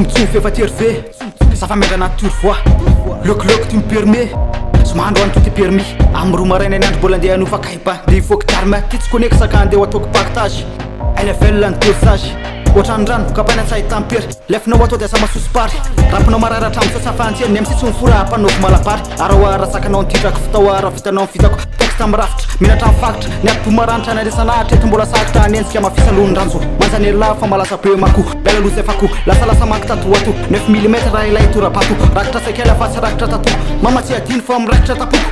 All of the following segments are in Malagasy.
Tsum-tsum efa tery ve Safa mendra anaty turfoa Lokoloko ty mi-permis Somandro any to ty permis Amy roa maraina ny andro mbola andeha hanofa kaipa De il faut que tarma ty tsy koneko saka andeha ho ataoko partage LFL ny dosage Ohatrany rano kapaina tsy ahita ampery Lefinao atao dia sa masoso pary Rapinao mararatra amin'ny sasafantseny Ny MC tsy mifora mpanofo malapary Araoara sakanao nytitrako fitao ara vitanao fitako Texte mirafitra minatra mifakitra Ny ato maranitra naresanahitra eto mbola sakitra Anentsika mafisanlohany ranjo Manjany la fa malasa be mako Bela loza efako Lasalasa manky tato ato 9 mm raha ilay torapato Rakitra sekela fa tsy rakitra tato Mama tsy adiny fa mirakitra tapoko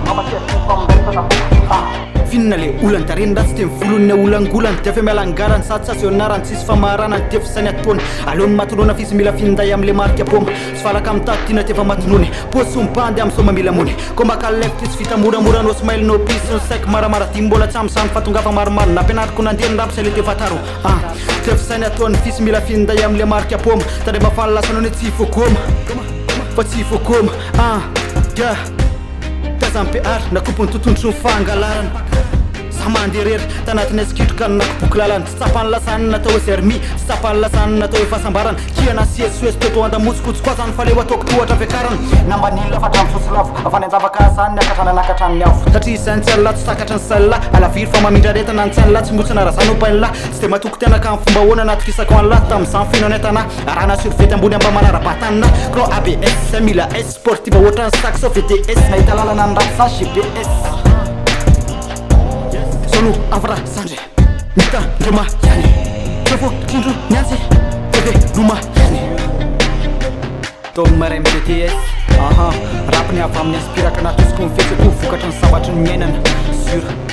Mama tsy adiny fa mirakitra tapoko Finna le olany dareny raha tsy te mivolony olangolany Dia fe mialangarany sady sasy ionarany tsisy famarana Dia fisany ataony Aleony matonona fisy mila finday am'le marika poma Sy falaka am'tady tina tefa matonony Posy ompandy am soma mila mony Komba lefty tsy vita moramora no smile no peace no sec maramara dimy mbola tsy am'samy fahatongafa maromaro Nampianariko nandeha ny rapy te fataro Dia fisany ataony fisy mila finday am'le marika poma Tade mafany lasanao ny tsy fokoma Fa tsy fokoma Yeah Tazampe ary nakopony tontondro sy fangalarany Samanderery tanatin'ny eskitroka nakoboky lalany Tsy tsapany lasany natao hoe zermi Tsy tsapany lasany natao hoe fahasambarana Kiana siesoesy toto andamotsikotsy koa zany fa le ho ataoko tohatra fiakarana Nambanila fa hatramy sosilavo Avany anjavaka zany niakatra nanakatra ny avo Satria izany tsy alala tsy sakatra ny salila Alaviry fa mamindra retana ny tsy alala Tsy motsina raha zany ho painila Tsy de matoko tianaka amin'ny fomba hoana natikisako an'la Tam'izany fino ny tana Arana survety ambony amba manara-batanina Cro ABS Mila S Sportiva ohatran'ny saxo VTS Nahita lalana ny rapsa GPS Solo avra sandre Mita ndroma yani Trafo kindro nyansi Teve luma yani Tong maray MTTS Rapiny avy amin'ny aspiraka natosiko mifetsako Vokatry ny sabatry ny miainana Sur